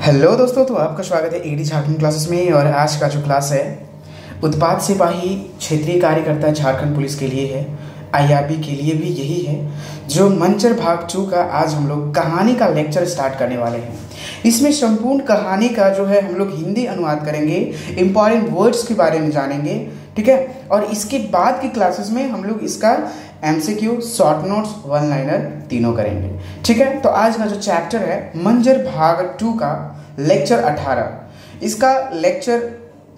Hello दोस्तों, तो आपका स्वागत है एडी झारखंड क्लासेस में। और आज का जो क्लास है उत्पाद सिपाही क्षेत्रीय कार्यकर्ता झारखंड पुलिस के लिए है, आईआरबी के लिए भी यही है। जो मंचर भाग 2 का आज हम लोग कहानी का लेक्चर स्टार्ट करने वाले हैं। इसमें संपूर्ण कहानी का जो है हम लोग हिंदी अनुवाद करेंगे, इंपॉर्टेंट वर्ड्स के बारे में जानेंगे, ठीक है। और इसके बाद की क्लासेस में हम लोग इसका MCQ, short notes, one liner तीनों करेंगे, ठीक है। तो आज का जो चैप्टर है मंजर भाग 2 का लेक्चर 18, इसका लेक्चर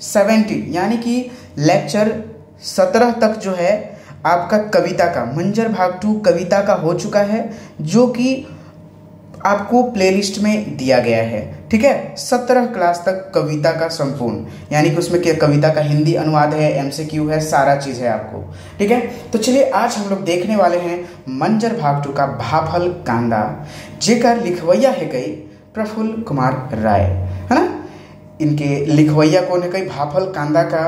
70 यानी कि लेक्चर 17 तक जो है आपका कविता का मंजर भाग 2 कविता का हो चुका है, जो कि आपको प्लेलिस्ट में दिया गया है, ठीक है। 17 क्लास तक कविता का संपूर्ण, यानी कि उसमें क्या कविता का हिंदी अनुवाद है, एमसीक्यू है, सारा चीज़ है आपको, ठीक है। तो चलिए आज हम लोग देखने वाले हैं मंजर भाग 2 का भाफल कांदा, जेकर लिखवैया है गई प्रफुल्ल कुमार राय, है ना। इनके लिखवैया कौन है गई भाफल कांदा का,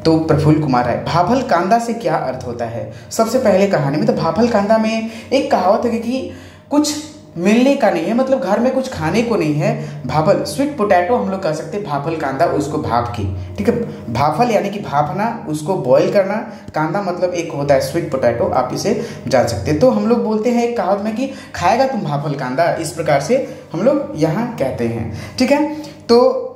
तो प्रफुल्ल कुमार राय। भाफल कांदा से क्या अर्थ होता है? सबसे पहले कहानी में तो भाफल कांदा में एक कहावत है कि कुछ मिलने का नहीं है, मतलब घर में कुछ खाने को नहीं है। भाफल स्वीट पोटैटो हम लोग कह सकते हैं, भाफल कांदा उसको भाप की, ठीक है। भाफल यानी कि भापना, उसको बॉईल करना, कांदा मतलब एक होता है स्वीट पोटैटो, आप इसे जान सकते हैं। तो हम लोग बोलते हैं एक कहावत में कि खाएगा तुम भाफल कांदा, इस प्रकार से हम लोग यहाँ कहते हैं, ठीक है। तो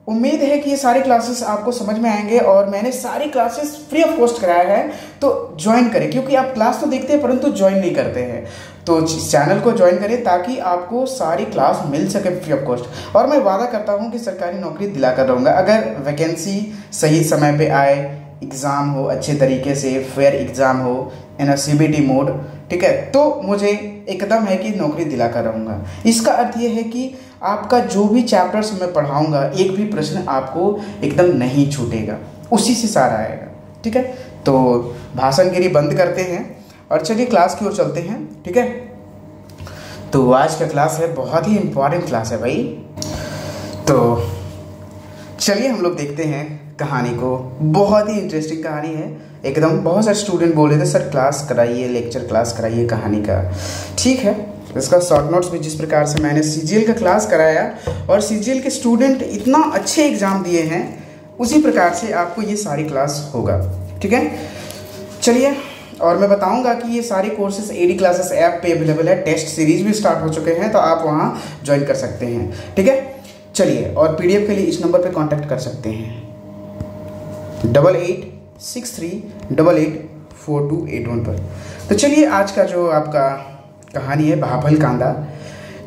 उम्मीद है कि ये सारे क्लासेस आपको समझ में आएंगे और मैंने सारी क्लासेस फ्री ऑफ कॉस्ट कराया है, तो ज्वाइन करें, क्योंकि आप क्लास तो देखते हैं परंतु ज्वाइन नहीं करते हैं। तो चैनल को ज्वाइन करें ताकि आपको सारी क्लास मिल सके फ्री ऑफ कॉस्ट। और मैं वादा करता हूं कि सरकारी नौकरी दिलाकर रहूँगा अगर वैकेंसी सही समय पे आए, एग्ज़ाम हो अच्छे तरीके से, फेयर एग्ज़ाम हो, इन सीबीटी मोड, ठीक है। तो मुझे एकदम है कि नौकरी दिलाकर रहूँगा। इसका अर्थ ये है कि आपका जो भी चैप्टर्स मैं पढ़ाऊँगा, एक भी प्रश्न आपको एकदम नहीं छूटेगा, उसी से सारा आएगा, ठीक है। तो भाषणगिरी बंद करते हैं और चलिए क्लास की ओर चलते हैं, ठीक है। तो आज का क्लास है बहुत ही इम्पोर्टेंट क्लास है भाई। तो चलिए हम लोग देखते हैं कहानी को। बहुत ही इंटरेस्टिंग कहानी है एकदम। बहुत सारे स्टूडेंट बोल रहे थे सर क्लास कराइए, लेक्चर क्लास कराइए कहानी का, ठीक है। इसका शॉर्ट नोट्स भी जिस प्रकार से मैंने सीजीएल का क्लास कराया और सीजीएल के स्टूडेंट इतना अच्छे एग्जाम दिए हैं, उसी प्रकार से आपको ये सारी क्लास होगा, ठीक है। चलिए, और मैं बताऊंगा कि ये सारे कोर्सेज एडी क्लासेस ऐप पे अवेलेबल है। टेस्ट सीरीज भी स्टार्ट हो चुके हैं, तो आप वहाँ ज्वाइन कर सकते हैं, ठीक है। चलिए, और पीडीएफ के लिए इस नंबर पे कांटेक्ट कर सकते हैं 8863884281 पर। तो चलिए आज का जो आपका कहानी है भाफल कांदा।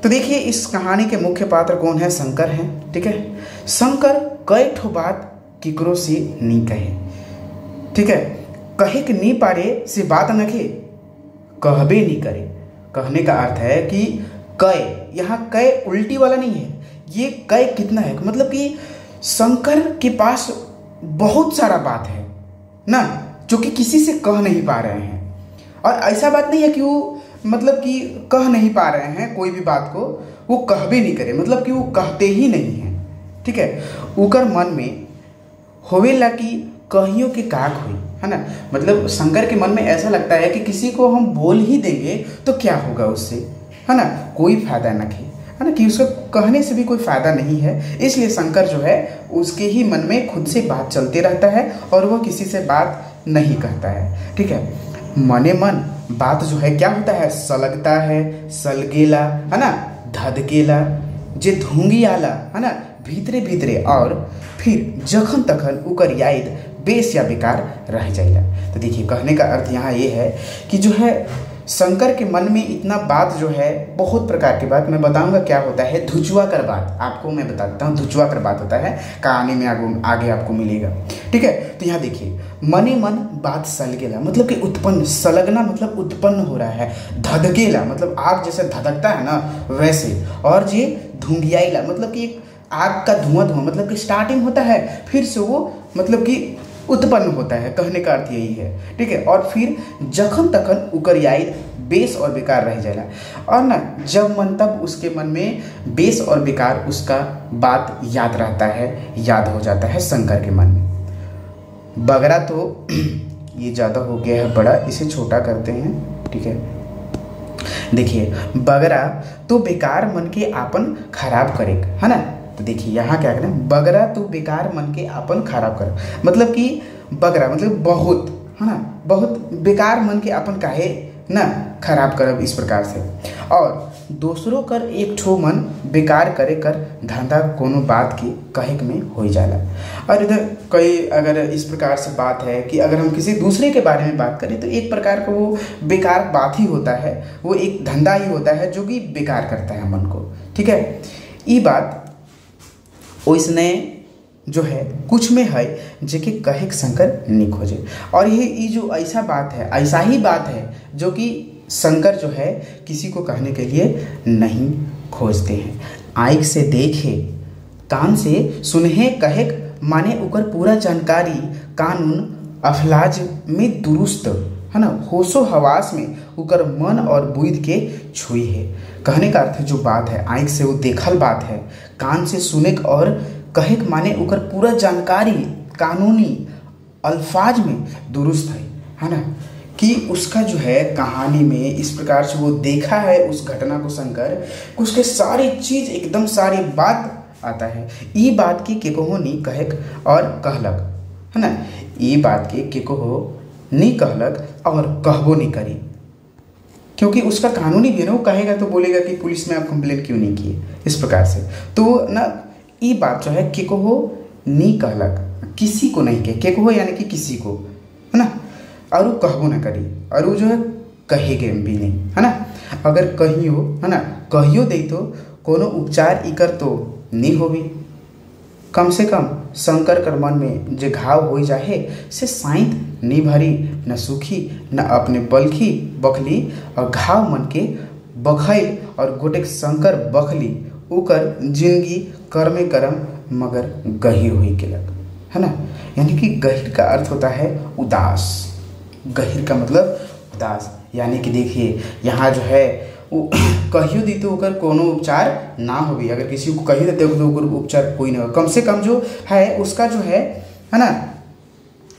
तो देखिए इस कहानी के मुख्य पात्र कौन है? शंकर हैं, ठीक है। शंकर कई ठो बात किकरो से नी कहे, ठीक है। कहे कि नी पारे से बात नखे कहबे नहीं करे। कहने का अर्थ है कि कय, यहाँ कय उल्टी वाला नहीं है, ये कय कितना है, मतलब कि शंकर के पास बहुत सारा बात है ना, जो कि किसी से कह नहीं पा रहे हैं। और ऐसा बात नहीं है कि वो मतलब कि कह नहीं पा रहे हैं कोई भी बात को, वो कहबे नहीं करे, मतलब कि वो कहते ही नहीं है, ठीक है। उकर मन में होवेला की कहियों के काक हुई, है ना। मतलब शंकर के मन में ऐसा लगता है कि किसी को हम बोल ही देंगे तो क्या होगा उससे, है ना, कोई फायदा न है ना, कि उसको कहने से भी कोई फायदा नहीं है। इसलिए शंकर जो है उसके ही मन में खुद से बात चलते रहता है और वह किसी से बात नहीं कहता है, ठीक है। मने मन बात जो है क्या होता है, सलगता है, सलगेला, है ना, धधकेला, जे धूंगी आला, है ना, भीतरे भीतरे, और फिर जखन तखन उकर याद बेस या बेकार रह जाएगा। तो देखिए कहने का अर्थ यहाँ ये है कि जो है शंकर के मन में इतना बात जो है, बहुत प्रकार की बात, मैं बताऊंगा क्या होता है धुचुआ कर बात, आपको मैं बता देता हूँ धुचुआ कर बात होता है, कहानी में आगे आपको मिलेगा, ठीक है। तो यहाँ देखिए मने मन बात सलगेला, मतलब कि उत्पन्न, सलगना मतलब उत्पन्न हो रहा है, धधकेला मतलब आग जैसे धधकता है ना वैसे, और ये धुंगियाईला मतलब कि एक आग का धुआं मतलब कि स्टार्टिंग होता है, फिर से वो मतलब कि उत्पन्न होता है, कहने का अर्थ यही है, ठीक है। और फिर जखन तखन उकर याद बेस और बेकार रह जाएगा, और ना जब मन तब उसके मन में बेस और बेकार उसका बात याद रहता है, याद हो जाता है शंकर के मन में। बगरा तो ये ज़्यादा हो गया है बड़ा, इसे छोटा करते हैं, ठीक है। देखिए, बगरा तो बेकार मन के आपन खराब करे, है ना। तो देखिए यहाँ क्या करें, बगरा तो बेकार मन के आपन खराब कर, मतलब कि बगरा मतलब बहुत, है ना, बहुत बेकार मन के अपन काहे ना खराब करब, इस प्रकार से। और दूसरों कर एक ठो मन बेकार करे कर धंधा कोनो बात की कहे में हो जाला। और इधर कई अगर इस प्रकार से बात है कि अगर हम किसी दूसरे के बारे में बात करें तो एक प्रकार का वो बेकार बात ही होता है, वो एक धंधा ही होता है जो कि बेकार करता है मन को, ठीक है। ये बात ओइसने जो है कुछ में है जेके कहे शंकर नहीं खोजे। और ये जो ऐसा बात है, ऐसा ही बात है जो कि शंकर जो है किसी को कहने के लिए नहीं खोजते हैं। आँख से देखे कान से सुनहे कहे माने उकर पूरा जानकारी कानून अफलाज में दुरुस्त, है ना, होशो हवास में उकर मन और बुद्ध के छुई है। कहने का अर्थ जो बात है, आँख से वो देखल बात है, कान से सुने और कहे माने उकर पूरा जानकारी कानूनी अल्फाज में दुरुस्त है ना, कि उसका जो है कहानी में इस प्रकार से वो देखा है उस घटना को शंकर, उसके सारी चीज एकदम सारी बात आता है। ये बात की के कहो नहीं कहे और कहलक, है ना, ये बात के कहो नहीं कहलक और कहबो नहीं करी, क्योंकि उसका कानूनी भी है ना, वो कहेगा तो बोलेगा कि पुलिस में आप कंप्लेन क्यों नहीं किए, इस प्रकार से। तो ना ये बात जो है के कहो नहीं कहलक, किसी को नहीं के कहो यानी कि किसी को, है ना, और वो कहबो ना करी, और वो जो है कहेगे भी नहीं, है ना। अगर कहियो, है ना, कहियो दे तो कोनो उपचार इकर तो नहीं होगी, कम से कम शंकर कर मन में जे घाव हो जाए से साइंत नहीं भरी, न सूखी न अपने बलखी बखली, और घाव मन के बखैल और गोटेक शंकर बखली उकर जिंदगी कर्मे करम मगर गहिर हुई केलक, है ना। यानी कि गहिर का अर्थ होता है उदास, गहिर का मतलब उदास, यानी कि देखिए यहाँ जो है वो कहियो दी तो ओकर कोनो उपचार ना होगी, अगर किसी को कही देते हो तो ओकर उपचार कोई ना हो, कम से कम जो है उसका जो है ना,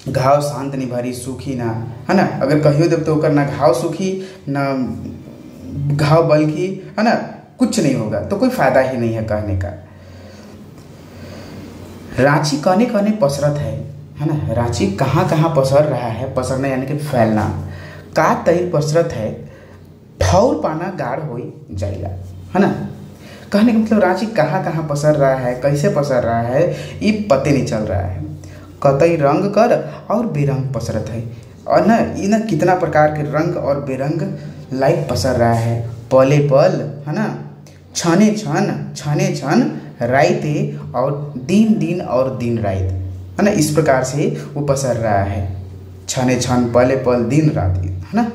घाव शांत नहीं भरी सूखी ना, है ना, अगर कहियो देव तो ओकर ना घाव सूखी ना घाव बल्कि, है ना, कुछ नहीं होगा, तो कोई फायदा ही नहीं है कहने का। रांची कहने कहने पसरत है ना, रांची कहाँ कहाँ पसर रहा है, पसरना यानी कि फैलना, का तैर पसरत है ठौर पाना गाढ़ हो जाएगा, है ना। कहने का मतलब रांची कहाँ कहाँ पसर रहा है, कैसे पसर रहा है, ये पते नहीं चल रहा है। कतई रंग कर और बेरंग पसरत है, और ना ये ना कितना प्रकार के रंग और बेरंग लाइक पसर रहा है, पले पल, है ना, छाने छन राइते और दिन और दिन रात, है ना, इस प्रकार से वो पसर रहा है, छाने छन पले पल दिन रात, है ना।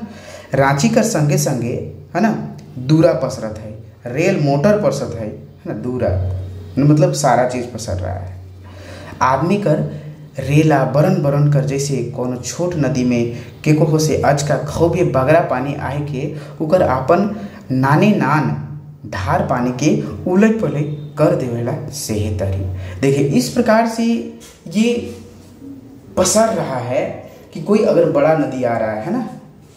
रांची का संगे संगे, है ना, दूरा पसरत है, रेल मोटर पसरत है ना, दूरा मतलब सारा चीज पसर रहा है। आदमी कर रेला बरन बरन कर जैसे कोनो छोट नदी में केको से अच का खूबे बगरा पानी आए के उकर आपन नाने नान धार पानी के उलट पलट कर देवेला सेहे तरी। देखिए इस प्रकार से ये पसर रहा है कि कोई अगर बड़ा नदी आ रहा है ना,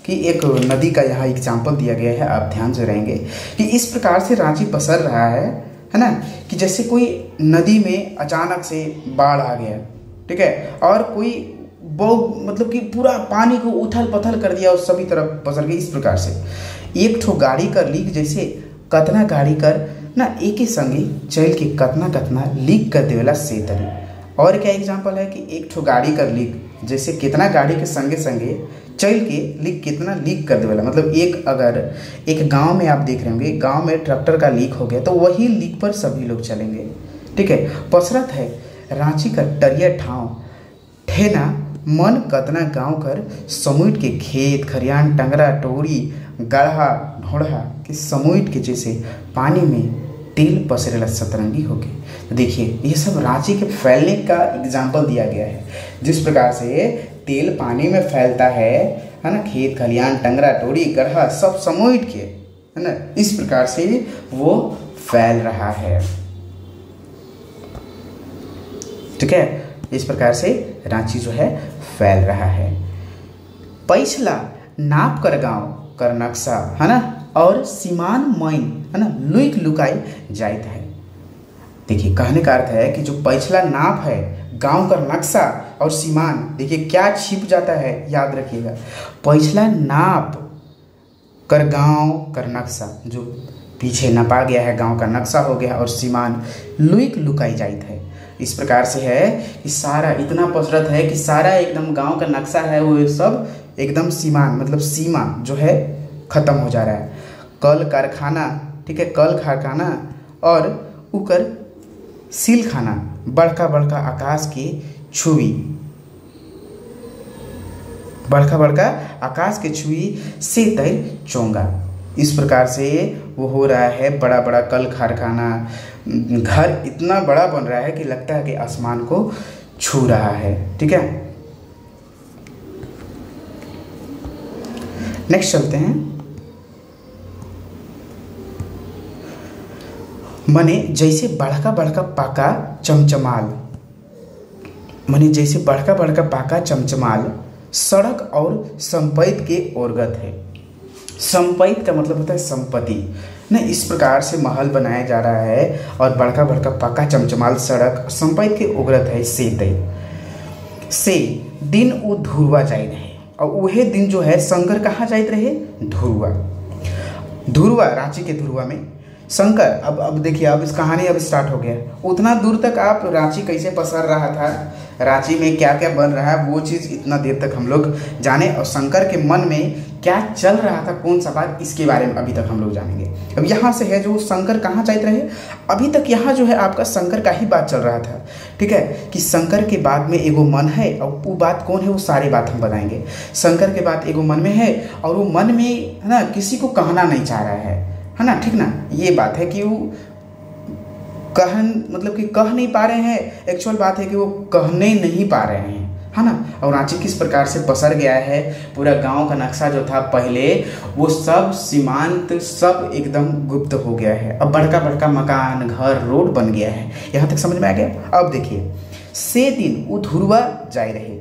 कि एक नदी का यहाँ एग्जाम्पल दिया गया है, आप ध्यान से रहेंगे कि इस प्रकार से रांची पसर रहा है ना, कि जैसे कोई नदी में अचानक से बाढ़ आ गया, ठीक है, और कोई बहुत मतलब कि पूरा पानी को उथल पथल कर दिया और सभी तरफ पसर गई। इस प्रकार से एक ठो गाड़ी कर लीक जैसे कतना गाड़ी कर ना एक ही संगी चल के कतना लीक कर देवेला से तरी। और क्या एग्जाम्पल है कि एक ठो गाड़ी कर लीक जैसे कितना गाड़ी के संगे संगे चल के लीक कितना लीक कर देवेला, मतलब एक अगर एक गांव में आप देख रहे होंगे, गांव में ट्रैक्टर का लीक हो गया तो वही लीक पर सभी लोग चलेंगे, ठीक है। पसरत है रांची का टरिया ठाव ठेना मन कतना गांव कर समुट के खेत खरियान टंगरा टोरी गढ़ा ढोढ़ा के समुट के जैसे पानी में तेल पसरेला सतरंगी हो गए। तो देखिए ये सब रांची के फैलने का एग्जाम्पल दिया गया है, जिस प्रकार से तेल पानी में फैलता है ना, खेत खलियान टंगरा टोरी गढ़ा सब समुट के, है ना, इस प्रकार से वो फैल रहा है, ठीक है। इस प्रकार से रांची जो है फैल रहा है। पैसला नाप कर गांव कर नक्शा, है ना, और सीमान मैन है ना लुक लुकाई जाइत है। देखिए कहने का अर्थ है कि जो पिछला नाप है गांव का नक्शा और सीमान, देखिए क्या छिप जाता है, याद रखिएगा पिछला नाप कर गांव कर नक्शा, जो पीछे नपा गया है गांव का नक्शा हो गया, और सीमान लुक लुकाई जाइत है। इस प्रकार से है कि सारा इतना पसरत है कि सारा एकदम गांव का नक्शा है वो सब एकदम सीमान मतलब सीमा जो है खत्म हो जा रहा है। कल कारखाना, ठीक है, कल कारखाना और उकर सील खाना, बड़का बड़का आकाश की छुई, बड़का बड़का आकाश के छुई से तय चोंगा। इस प्रकार से वो हो रहा है, बड़ा बड़ा कल कारखाना, घर इतना बड़ा बन रहा है कि लगता है कि आसमान को छू रहा है। ठीक है, नेक्स्ट चलते हैं। मने जैसे बड़का बड़का पाका चमचमाल, मने जैसे बड़का बड़का पाका चमचमाल सड़क और संपत्ति के ओरगत है। संपत्ति का मतलब होता है संपत्ति ना। इस प्रकार से महल बनाया जा रहा है और बड़का बड़का पाका चमचमाल सड़क संपत्ति के ओगरत है। से दिन वो धुरवा जाइत है, और वह दिन जो है शंकर कहाँ जाइत रहे, धुरवा। धुरवा रांची के धुरवा में शंकर। अब देखिए, अब इस कहानी अब स्टार्ट हो गया। उतना दूर तक आप रांची कैसे पसर रहा था, रांची में क्या क्या बन रहा है, वो चीज़ इतना देर तक हम लोग जाने, और शंकर के मन में क्या चल रहा था, कौन सा बात, इसके बारे में अभी तक हम लोग जानेंगे। अब यहाँ से है जो शंकर कहाँ जाते रहे, अभी तक यहाँ जो है आपका शंकर का ही बात चल रहा था। ठीक है, कि शंकर के बाद में एगो मन है, और वो बात कौन है वो सारी बात हम बताएंगे। शंकर के बाद एगो मन में है, और वो मन में है ना किसी को कहना नहीं चाह रहा है ना। ठीक ना, ये बात है कि वो मतलब कि कह नहीं पा रहे हैं। एक्चुअल बात है कि वो कहने नहीं पा रहे हैं, है ना। और रांची किस प्रकार से पसर गया है, पूरा गांव का नक्शा जो था पहले वो सब सीमांत सब एकदम गुप्त हो गया है। अब बड़का बड़का मकान, घर, रोड बन गया है। यहाँ तक समझ में आ गया। अब देखिए, से दिन वो धुरवा जाए रहे,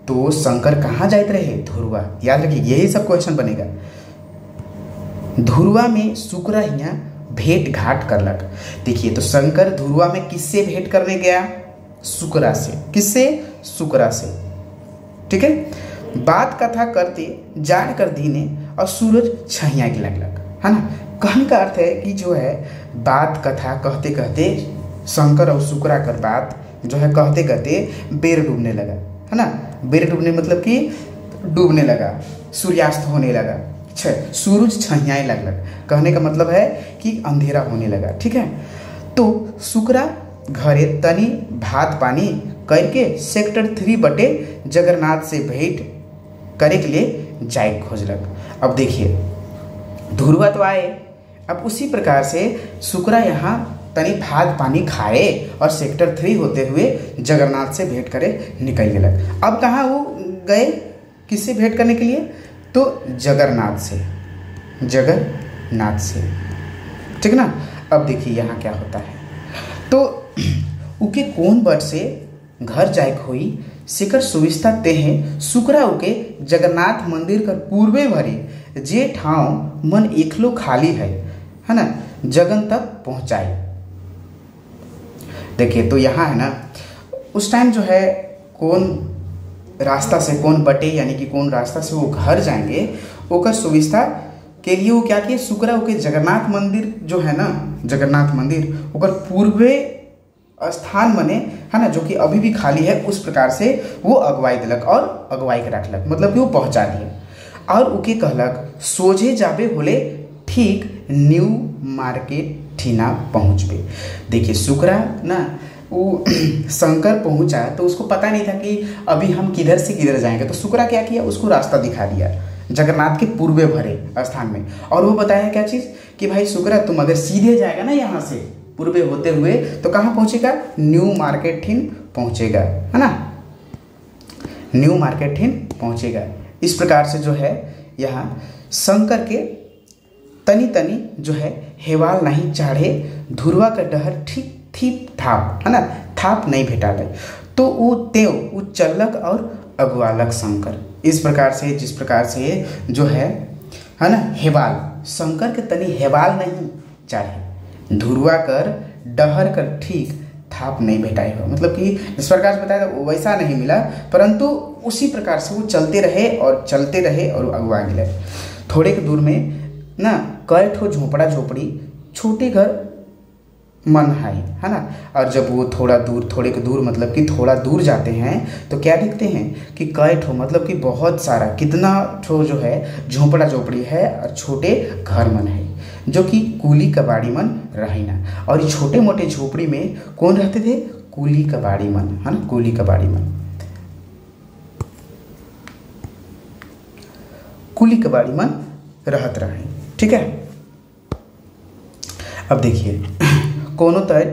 तो शंकर कहाँ जाते रहे, धुरवा। याद रखिए, यही सब क्वेश्चन बनेगा। धुरवा में शुक्र हिया भेंट घाट करलक। देखिए, तो शंकर धुरवा में किससे भेंट करने गया, शुक्रा से। किससे, शुक्रा से। ठीक है, बात कथा करते जाड़ कर दीने और सूरज छहिया के लगलक, है ना। कहने का अर्थ है कि जो है बात कथा कहते कहते शंकर और शुक्रा कर बात जो है कहते कहते बेर डूबने लगा, है ना। बेर डूबने मतलब कि डूबने लगा, सूर्यास्त होने लगा, सूरज छहियाए लगलक। कहने का मतलब है कि अंधेरा होने लगा। ठीक है, तो शुक्रा घरे तनी भात पानी करके सेक्टर 3 बटे जगन्नाथ से भेंट करे के लिए जाए खोजलक। अब देखिए, धुरवा तो आए, अब उसी प्रकार से शुक्रा यहाँ तनी भात पानी खाए और सेक्टर 3 होते हुए जगन्नाथ से भेंट करे निकल गलक। अब कहाँ वो गए, किससे भेंट करने के लिए, तो जगन्नाथ से, जगन्नाथ से। ठीक ना। अब देखिए यहाँ क्या होता है, तो उके कौन बट से घर जाए खोई सिकर सुविस्ता ते हैं शुक्रा उके जगन्नाथ मंदिर कर पूर्वे भरी जे ठाव मन एकलो खाली है ना, जगन तक पहुँचाए। देखिए, तो यहाँ है ना, उस टाइम जो है कौन रास्ता से कौन बटे, यानी कि कौन रास्ता से वो घर जाएंगे, ओकर सुविस्ता के लिए वो क्या किए, शुक्रा के जगन्नाथ मंदिर जो है ना, जगन्नाथ मंदिर ओकर पूर्वे स्थान बने, है ना, जो कि अभी भी खाली है, उस प्रकार से वो अगवाई दिलक और अगवाई के रखलक, मतलब कि वो पहुंचा दिए। और उके कहलक सोझे जाबे होले ठीक न्यू मार्केट ठीना पहुँचबे। देखिए, शुक्रा ना वो शंकर पहुंचा तो उसको पता नहीं था कि अभी हम किधर से किधर जाएंगे, तो शुक्रा क्या किया, उसको रास्ता दिखा दिया जगन्नाथ के पूर्वे भरे स्थान में। और वो बताया क्या चीज़ कि भाई शुक्रा, तुम अगर सीधे जाएगा ना यहाँ से पूर्वे होते हुए तो कहाँ पहुँचेगा, न्यू मार्केट ठीन पहुँचेगा, है ना, न्यू मार्केट ठीन पहुँचेगा। इस प्रकार से जो है यहाँ शंकर के तनी तनी जो है हेवाल नहीं चाढ़े, धुरवा का डहर ठीक थीप थाप, है ना, थाप नहीं भेटाले, तो वो तेव वो चलक और अगवालक शंकर। इस प्रकार से जिस प्रकार से जो है ना, हेवाल शंकर के तनी हेबाल नहीं चाहिए, धुरवा कर डहर कर ठीक थाप नहीं भेटाई हो। मतलब कि जिस प्रकार से बताया था वैसा नहीं मिला, परंतु उसी प्रकार से वो चलते रहे और अगुआ गिले। थोड़े के दूर में ना कई ठो झोपड़ा झोपड़ी छोटे घर मन है ना। और जब वो थोड़े के दूर मतलब कि थोड़ा दूर जाते हैं तो क्या देखते हैं कि कई ठो मतलब कि बहुत सारा कितना ठो जो है झोपड़ा झोपड़ी है और छोटे घर मन है, जो कि कूली कबाड़ी मन रहे ना। और ये छोटे मोटे झोपड़ी में कौन रहते थे? कूली कबाड़ी मन, है ना, कूली कबाड़ी मन, कूली कबाड़ी मन रहत रहे। ठीक है, अब देखिए कोनो तर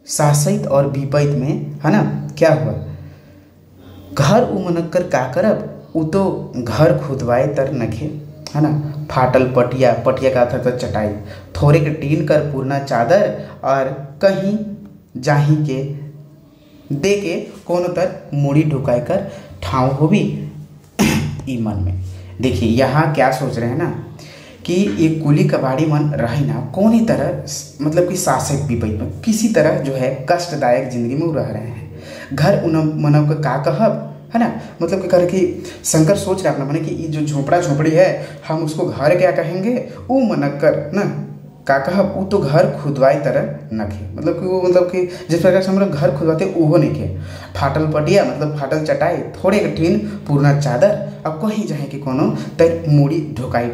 सासैत और विपैत में, है ना, क्या हुआ? घर उमनकर का करब, उ तो घर खुदवाए तर नखे, है ना। फाटल पटिया, पटिया का था तो चटाई, थोड़े के टीन कर पूर्णा चादर, और कहीं जाही के दे के कोनो तर मुड़ी ढुकाई कर ठाव हो भी ई मन में। देखिए यहाँ क्या सोच रहे हैं ना कि ये कुली कबाड़ी मन रहे ना कौन ही तरह मतलब कि सासक विपैत में किसी तरह जो है कष्टदायक जिंदगी में रह रहे हैं। घर उन मनव का कहब, है ना, मतलब कि कर कि शंकर सोच रहे अपना मन कि ये जो झोपड़ा झोपड़ी है हम उसको घर क्या कहेंगे, वो मनक कर ना का कहब, वो तो घर खुदवाए तरह नखे। मतलब कि वो मतलब कि जिस प्रकार से हम लोग घर खुदवाते वो नहीं खे। फाटल पटिया मतलब फाटल चटाई, थोड़े कठिन पूर्णा चादर, अब कहीं जाए कि कोनो तर मुड़ी ढुकाई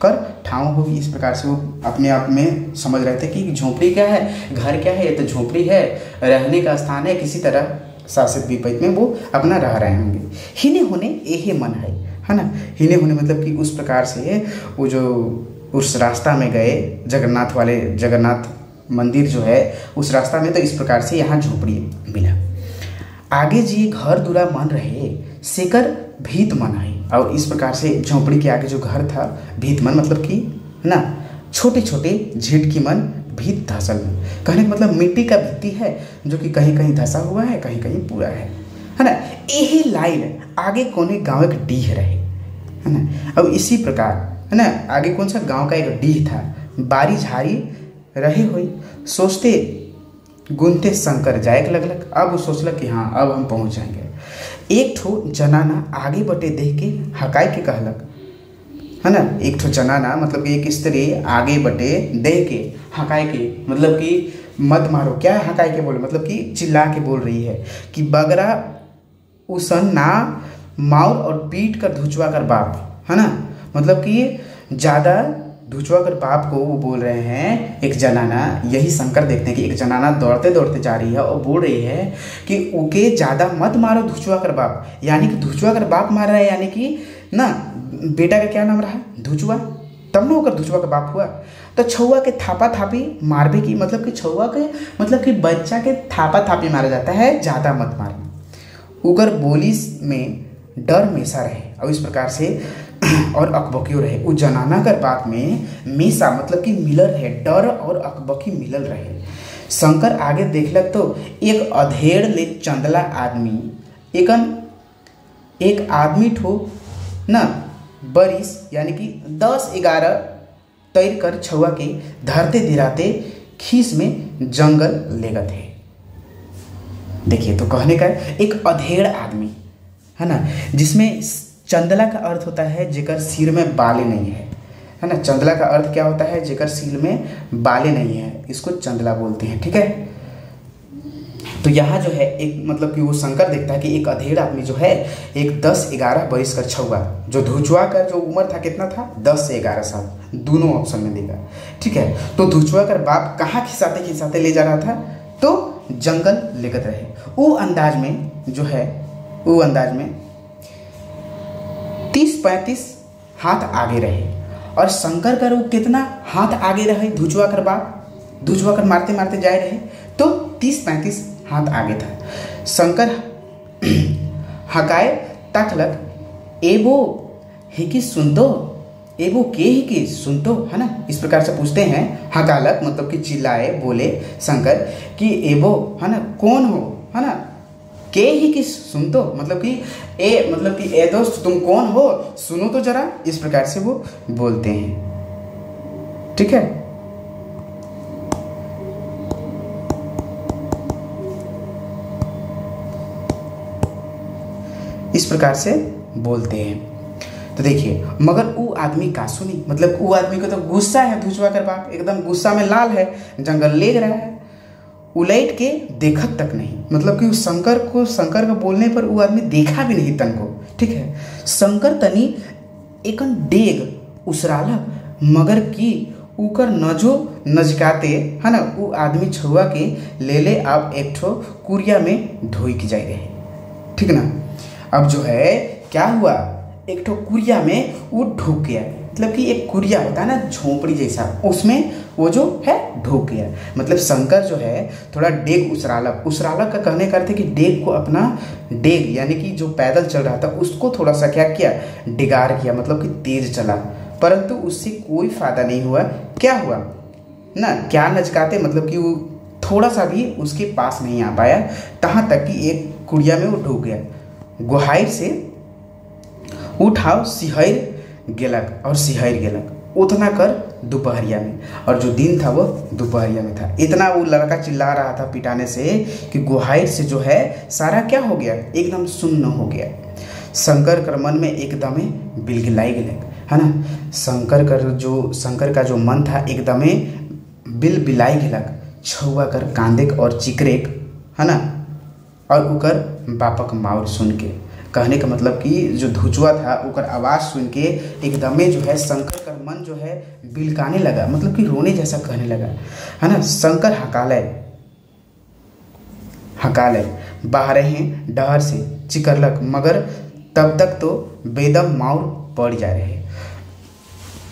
कर ठाव होगी। इस प्रकार से वो अपने आप में समझ रहे थे कि झोपड़ी क्या है, घर क्या है, ये तो झोपड़ी है, रहने का स्थान है। किसी तरह शासित विपैत में वो अपना रह रहे होंगे। हिने होने यही मन है ना। हिने होने मतलब कि उस प्रकार से वो जो उस रास्ता में गए जगन्नाथ मंदिर जो है उस रास्ता में, तो इस प्रकार से यहाँ झोपड़ी मिला। आगे जी घर दूरा मन रहे सेकर भीत मन है। और इस प्रकार से झोपड़ी के आगे जो घर था भीत मन मतलब कि ना छोटे छोटे झिटकी मन, भीत धसल मन, कहने का मतलब मिट्टी का भित्ती है जो कि कहीं कहीं धसा हुआ है, कहीं कहीं पूरा है ना। यही लाइन आगे कोने गांव एक डीह रहे, है ना। अब इसी प्रकार, है ना, आगे कौन सा गांव का एक डीह था, बारी झाड़ी रहे हुई सोचते गुनते शंकर जाए लगलक। अब वो सोचलक कि हाँ अब हम पहुंच जाएंगे। एक ठो जनाना आगे बटे देख के हकाई के कहलक, है ना। एक ठो जनाना मतलब कि एक स्त्री आगे बटे देख के हकाई के मतलब कि मत मारो, क्या हकाई के बोले मतलब कि चिल्ला के बोल रही है कि बगरा उसन ना मार और पीट कर धुचवा कर बाप, है ना। मतलब कि ज़्यादा धुचवा कर बाप को वो बोल रहे हैं। एक जनाना, यही शंकर देखते हैं कि एक जनाना दौड़ते दौड़ते जा रही है और बोल रही है कि उके ज़्यादा मत मारो धुचवा कर बाप, यानी कि धुचवा कर बाप मार रहा है, यानी कि ना बेटा का क्या नाम रहा, धुचवा, तब ना होकर धुचवा का बाप हुआ। तो छुआ के थापा थापी मारबे की मतलब कि छुआ के मतलब कि बच्चा के थापा थापी मारा जाता है, ज़्यादा मत मारना। उगर बोली में डर हमेशा रहे और इस प्रकार से और अकबकियो रहे। उस जनाना कर बात में हमेशा मतलब कि मिलल रहे, डर और अकबकी मिलल रहे। शंकर आगे देखलक तो एक अधेड़ ले चंदला आदमी एक आदमी ठो ना बरिस यानी कि 10-11 तैर कर छुआ के धरते धिराते खीस में जंगल लेगत है। देखिए तो कहने का एक अधेड़ आदमी, है ना, जिसमें चंदला का अर्थ होता है जेकर सिर में बाले नहीं है ना। चंदला का अर्थ क्या होता है, जेकर सिर में बाले नहीं है, इसको चंदला बोलते हैं। ठीक है, तो यहाँ जो है एक मतलब कि वो शंकर देखता है कि एक अधेड़ आदमी जो है एक 10-11 बरिस का छुआ, जो धुचवा का जो उम्र था कितना था, 10 से 11 साल, दोनों ऑप्शन में देगा। ठीक है, तो धुचवा का बाप कहाँ खिसाते खिसाते ले जा रहा था, तो जंगल लेकर रहे। वो अंदाज में जो है, वो अंदाज में 30-35 हाथ आगे रहे। और शंकर का रूप कितना हाथ आगे रहे, धुचवा कर बाप धुचवा कर मारते मारते जाए रहे, तो 30-35 हाथ आगे था। शंकर हकाए तकलक एबो हिकी सुनतो, एबो के ही की सुनतो, है ना। इस प्रकार से पूछते हैं, हकालक मतलब कि चिल्लाए बोले शंकर कि एबो, है ना, कौन हो, है ना, के ही की सुनतो मतलब कि ए दोस्त तुम कौन हो, सुनो तो जरा, इस प्रकार से वो बोलते हैं। ठीक है। इस प्रकार से बोलते हैं। तो देखिए, मगर वो आदमी का सुनी, मतलब वो आदमी को तो गुस्सा है, धुचवा कर बाप एकदम गुस्सा में लाल है, जंगल लेग रहा है, उलट के देखत तक नहीं, मतलब कि उस शंकर का बोलने पर वो आदमी देखा भी नहीं तन को, ठीक है। शंकर तनी एकन डेग उसराला, मगर की उकर नजो नजकाते है ना, वो आदमी छुआ के ले आप एक ठो कुरिया में ढोई के जाए रहे, ठीक ना। अब जो है क्या हुआ, एक ठो कुरिया में वो ढुक गया, मतलब कि एक कुरिया होता है ना झोंपड़ी जैसा, उसमें वो जो है ढुक गया। मतलब शंकर जो है थोड़ा डेग उसराला का कहने का अर्थ है कि डेग को अपना डेग यानी कि जो पैदल चल रहा था उसको थोड़ा सा क्या किया, डिगार किया, मतलब कि तेज चला, परंतु उससे कोई फायदा नहीं हुआ। क्या हुआ ना, क्या नचकाते, मतलब कि वो थोड़ा सा भी उसके पास नहीं आ पाया, तहाँ तक कि एक कुड़िया में वो ढुक गया। गुहाइर से उठाओ सिहर गेलक और सिहर गेलक उतना कर दोपहरिया में, और जो दिन था वो दोपहरिया में था। इतना वो लड़का चिल्ला रहा था पिटाने से कि गुहाइर से जो है सारा क्या हो गया, एकदम सुन्न हो गया। शंकर कर मन में एकदम बिलगिलाई गेलक, है ना। शंकर का जो मन था एकदम बिल बिलाई गेलक, छुआ कर कांदेक और चिकरेक, है ना, और उकर बापक माउर सुन के, कहने का मतलब कि जो धुचुआ था उकर आवाज़ सुन के एकदमे जो है शंकर का मन जो है बिलकाने लगा, मतलब कि रोने जैसा कहने लगा, है ना। शंकर हकाले बाहरे हैं डहर से चिकरलक, मगर तब तक तो बेदम माउर पड़ जा रहे।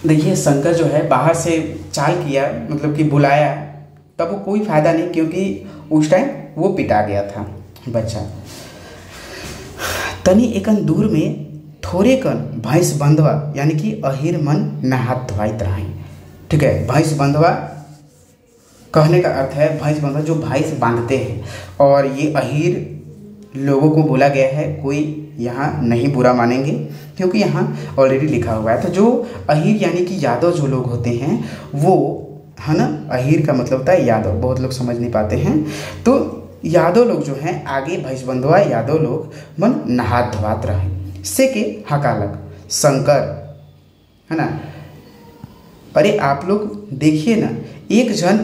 देखिए, शंकर जो है बाहर से चाल किया, मतलब कि बुलाया, तब वो कोई फायदा नहीं, क्योंकि उस टाइम वो पिटा गया था बच्चा। तनी एकन दूर में थोड़े कन भैंस बंधवा यानी कि अहिर मन नहात धोआत रहे, ठीक है। भैंस बंधवा कहने का अर्थ है भैंस बंधवा जो भैंस बांधते हैं, और ये अहिर लोगों को बोला गया है, कोई यहाँ नहीं बुरा मानेंगे क्योंकि यहाँ ऑलरेडी लिखा हुआ है। तो जो अहिर यानी कि यादव जो लोग होते हैं वो, है ना, अहिर का मतलब होता है यादव, बहुत लोग समझ नहीं पाते हैं। तो यादव लोग जो हैं आगे भैंस बंधवा यादव लोग मन नहात धोआत रहे से के हकालक शंकर, है ना। अरे आप लोग देखिए ना, एक जन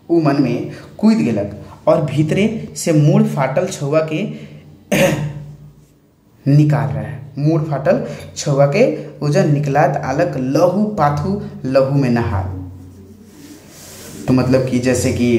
उ मन में कूद गेलक और भीतरे से मूड़ फाटल छुआ के निकाल रहा है, मूड़ फाटल छुआ के उजन निकलात आलक लहू पाथू लहू में नहा। तो मतलब कि जैसे कि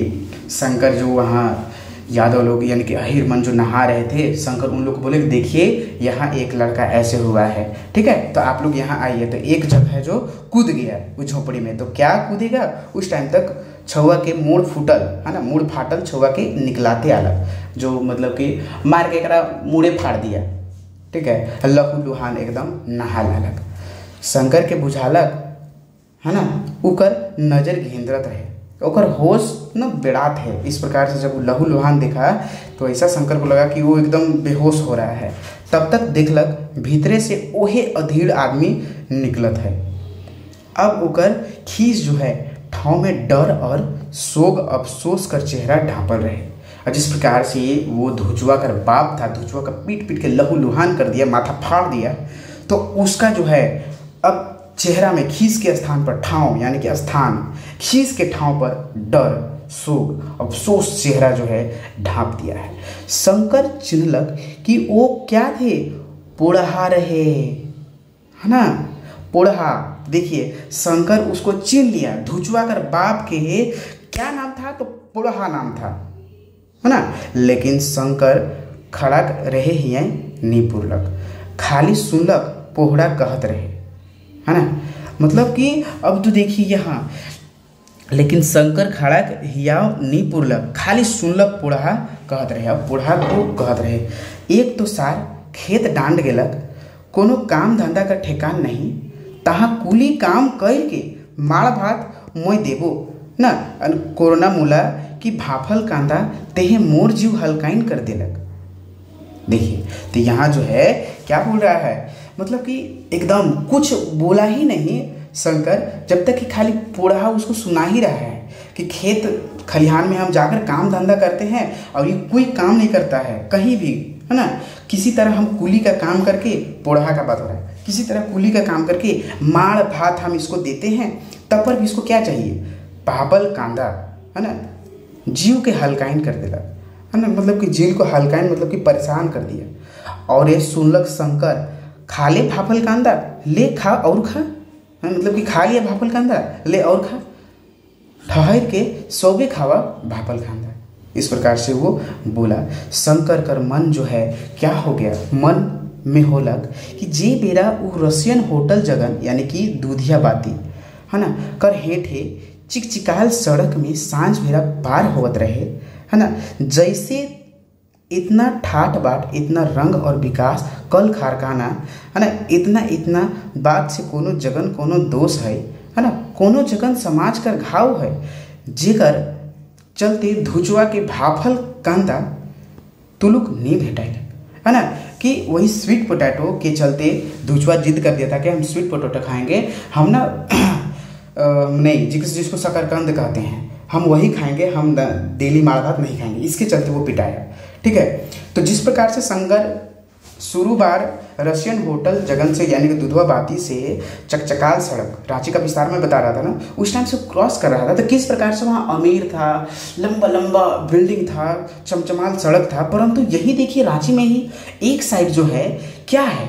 शंकर जो वहाँ यादव लोग यानी कि अहिर मन जो नहा रहे थे, शंकर उन लोग को बोले देखिए यहाँ एक लड़का ऐसे हुआ है, ठीक है, तो आप लोग यहाँ आइए। तो एक जगह है जो कूद गया उस झोपड़ी में, तो क्या कूदेगा, उस टाइम तक छुआ के मूड़ फूटल, है ना, मूड़ फाटल छुआ के निकलाते अलग, जो मतलब कि मार के एकरा मूड़े फाड़ दिया, ठीक है, लहू लुहान एकदम नहा लागक। शंकर के बुझालक, है ना, उकर नजर घेंद्रत रहे, ओकर होश न बेड़ात है। इस प्रकार से जब वो लहू लुहान देखा तो ऐसा शंकर को लगा कि वो एकदम बेहोश हो रहा है। तब तक देखलक भीतरे से ओहे अधीर आदमी निकलत है। अब ओकर खीस जो है ठाव में डर और सोग अफसोस कर चेहरा ढांपल रहे, और जिस प्रकार से वो धुचुआ कर बाप था, धुचुआ का पीट पीट के लहू लुहान कर दिया, माथा फाड़ दिया, तो उसका जो है अब चेहरा में खीस के स्थान पर ठाव यानी कि स्थान, खीस के ठाव पर डर सोग अफसोस चेहरा जो है ढांप दिया है। शंकर चिन्हलक कि वो क्या थे, पोढ़ा रहे, है ना, पोढ़ा। देखिए शंकर उसको चिन्ह लिया, धुचुआ कर बाप के क्या नाम था, तो पोढ़ा नाम था, है ना। लेकिन शंकर खड़क रहे ही नीपुरलक, खाली सुनलक पोहड़ा कहत रहे, है ना। मतलब कि अब तो देखिए यहाँ, लेकिन शंकर खड़ा हियाव नी पुरलक, खाली सुनलक पोढ़ा कहत रहे, अब पोढ़ा को कहत रहे। एक तो सार खेत डांड गेलक, कोनो काम धंधा का ठेकान नहीं, तहाँ कुली काम कर के माड़ भात मोय देबो न, कोरोना मूला की भाफल कांदा तेहे मोर जीव हल्काइन कर देलक। देखिए तो यहाँ जो है क्या बोल रहा है, मतलब कि एकदम कुछ बोला ही नहीं, शंकर जब तक कि खाली पोढ़ा उसको सुना ही रहा है कि खेत खलिहान में हम जाकर काम धंधा करते हैं और ये कोई काम नहीं करता है कहीं भी, है ना। किसी तरह हम कूली का काम करके, पोढ़ा का बात हो रहा है, किसी तरह कूली का काम करके माड़ भात हम इसको देते हैं, तब पर भी इसको क्या चाहिए, पाबल कांदा, है ना, जीव के हल्काइन कर देला, है ना, मतलब कि जेल को हल्काइन मतलब कि परेशान कर दिया। और ये सुनलक शंकर, खा ले भाफल कांदा, ले खा और खा, मतलब कि खा लिया भाफल कांदा, ले और खा, ठहर के सोबे खावा भाफल कांदा। इस प्रकार से वो बोला। शंकर कर मन जो है क्या हो गया, मन में हो लग कि जे बेरा वो रसियन होटल जगन यानी कि दूधिया बाती, है ना, कर हेठे चिकचिकाल सड़क में सांझ बेरा पार होवत रहे, है ना, जैसे इतना ठाट बाट, इतना रंग और विकास कल कारखाना, है ना, इतना बात से कोनो जगन कोनो दोष है ना, कोनो जगन समाज कर घाव है, जेकर चलते धुचवा के भाफल कांदा तुलुक नहीं भेटाइल, है ना, कि वही स्वीट पोटैटो के चलते धुचवा जिद कर दिया था कि हम स्वीट पोटैटो खाएंगे, हम ना नहीं, जिसको शकरकंद कहते हैं हम वही खाएंगे, हम डेली माड़ भात नहीं खाएंगे, इसके चलते वो पिटाया। ठीक है, तो जिस प्रकार से शंकर शुरू बार रशियन होटल जगन से यानी कि दुधवा बाती से चकचकाल सड़क, रांची का विस्तार में बता रहा था ना, उस टाइम से क्रॉस कर रहा था, तो किस प्रकार से वहाँ अमीर था, लंबा लंबा बिल्डिंग था, चमचमाल सड़क था, परंतु यही देखिए रांची में ही एक साइड जो है क्या है,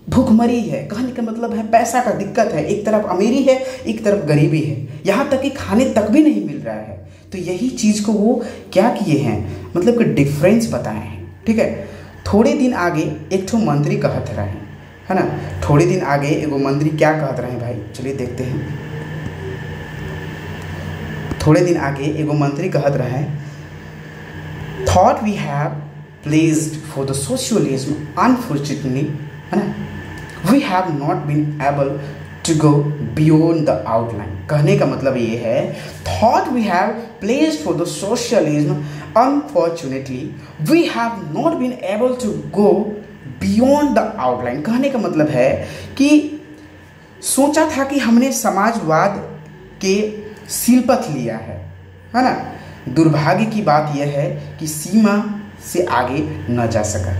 भूखमरी है। कहने का मतलब है पैसा का दिक्कत है, एक तरफ अमीरी है एक तरफ गरीबी है, यहाँ तक कि खाने तक भी नहीं मिल रहा है। तो यही चीज़ को वो क्या किए हैं, मतलब कि डिफरेंस बताए हैं। ठीक है, थोड़े दिन आगे एक ठो मंत्री कहत रहे, है ना, थोड़े दिन आगे एगो मंत्री क्या कहत रहे भाई, चलिए देखते हैं। थोड़े दिन आगे एगो मंत्री कहत रहे, thought we have placed for the socialism unfortunately, है ना, we have not been able to go beyond the outline. कहने का मतलब ये है, thought we have placed for the socialism unfortunately we have not been able to go beyond the outline. कहने का मतलब है कि सोचा था कि हमने समाजवाद के शिल्पथ लिया है ना, दुर्भाग्य की बात यह है कि सीमा से आगे न जा सका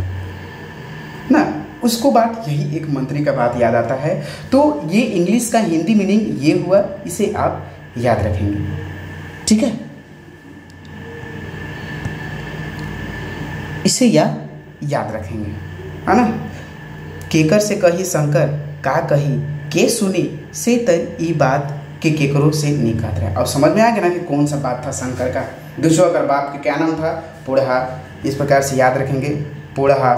ना। उसको बात यही एक मंत्री का बात याद आता है। तो ये इंग्लिश का हिंदी मीनिंग ये हुआ, इसे आप याद रखेंगे। ठीक है, इसे याद रखेंगे, है ना। केकर से कही शंकर का कही के सुनी से तर ई बात के केकरों से नहीं कहते रहे। अब समझ में आ गया ना कि कौन सा बात था शंकर का। दूसरा अगर बाप के क्या नाम था, पोढ़ा। इस प्रकार से याद रखेंगे, पोढ़ा।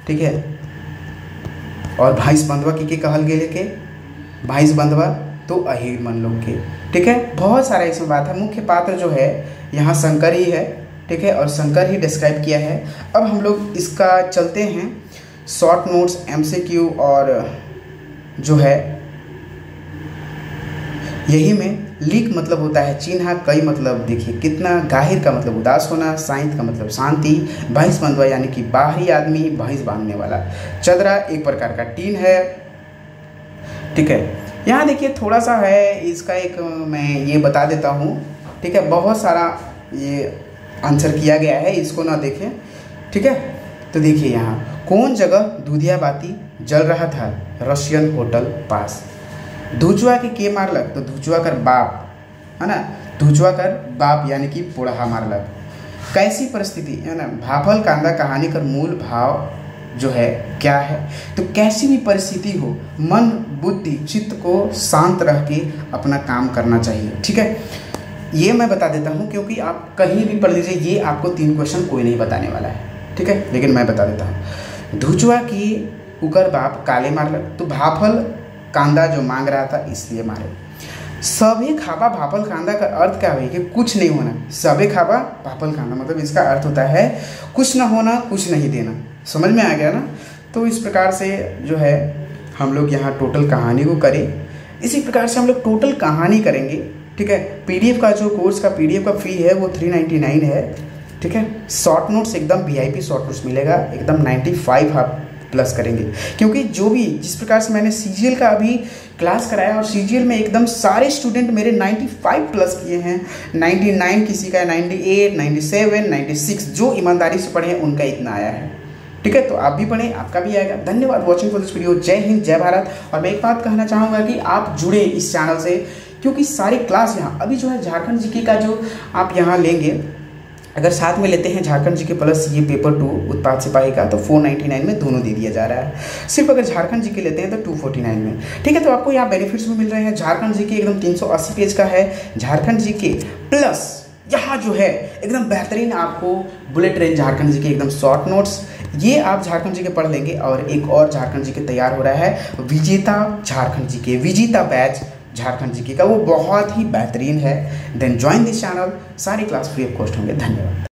ठीक है, और भैंस बंधवा के कहल गेले के, भैंस बंधवा तो अहीर मन लोग के। ठीक है, बहुत सारा इसमें बात है। मुख्य पात्र जो है यहाँ शंकर ही है। ठीक है, और शंकर ही डिस्क्राइब किया है। अब हम लोग इसका चलते हैं शॉर्ट नोट्स, MCQ और जो है यही में लीक मतलब होता है चिन्ह, कई मतलब देखिए कितना, गाहिर का मतलब उदास होना, साइंत का मतलब शांति, भैंस बंधवा यानी कि बाहरी आदमी, भैंस बांधने वाला, चदरा एक प्रकार का टीन है। ठीक है, यहाँ देखिए थोड़ा सा है इसका एक मैं ये बता देता हूँ। ठीक है, बहुत सारा ये आंसर किया गया है, इसको ना देखें। ठीक है, तो देखिए यहाँ कौन जगह दूधिया बाती जल रहा था, रशियन होटल पास। धुचवा के मारलक, तो धुचवा कर बाप, है ना, धुचवा कर बाप यानी कि पोढ़ा मारलक। कैसी परिस्थिति, है ना, भाफल कांदा कहानी का मूल भाव जो है क्या है, तो कैसी भी परिस्थिति हो मन बुद्धि चित्त को शांत रह के अपना काम करना चाहिए। ठीक है, ये मैं बता देता हूँ क्योंकि आप कहीं भी पढ़ लीजिए, ये आपको 3 क्वेश्चन कोई नहीं बताने वाला है। ठीक है, लेकिन मैं बता देता हूँ। धुचवा की उकर बाप काले मारलक, तो भाफल कांदा जो मांग रहा था इसलिए मारे। सभी खाबा भाफल कांदा का अर्थ क्या है कि कुछ नहीं होना। सभी खाबा भाफल कांदा मतलब इसका अर्थ होता है कुछ ना होना, कुछ नहीं देना। समझ में आ गया ना। तो इस प्रकार से जो है हम लोग यहाँ टोटल कहानी को करें। इसी प्रकार से हम लोग टोटल कहानी करेंगे। ठीक है, PDF का जो कोर्स का PDF का फी है वो 399 है। ठीक है, शॉर्ट नोट्स एकदम VIP शॉर्ट नोट्स मिलेगा, एकदम 95 प्लस करेंगे, क्योंकि जो भी जिस प्रकार से मैंने सीजीएल का अभी क्लास कराया और सीजीएल में एकदम सारे स्टूडेंट मेरे 95 प्लस किए हैं, 99 किसी का 98, 97, 96, जो ईमानदारी से पढ़े हैं उनका इतना आया है। ठीक है, तो आप भी पढ़ें, आपका भी आएगा। धन्यवाद वॉचिंग फॉर दिस वीडियो। जय हिंद, जय भारत। और मैं एक बात कहना चाहूँगा कि आप जुड़े इस चैनल से, क्योंकि सारी क्लास यहाँ अभी जो है झारखंड जीके का जो आप यहाँ लेंगे, अगर साथ में लेते हैं झारखंड जीके प्लस ये पेपर 2 उत्पाद सिपाही का, तो 499 में दोनों दे दिया जा रहा है। सिर्फ अगर झारखंड जीके लेते हैं तो 249 में। ठीक है, तो आपको यहाँ बेनिफिट्स भी मिल रहे हैं। झारखंड जीके एकदम 380 पेज का है, झारखंड जीके प्लस यहाँ जो है एकदम बेहतरीन आपको बुलेट ट्रेन झारखंड जीके एकदम शॉर्ट नोट्स, ये आप झारखंड जीके पढ़ लेंगे। और एक और झारखंड जीके तैयार हो रहा है, विजेता झारखंड जीके, विजेता बैच झारखंड जीके का, वो बहुत ही बेहतरीन है। देन ज्वाइन दिस चैनल, सारी क्लास फ्री ऑफ कॉस्ट होंगे। धन्यवाद।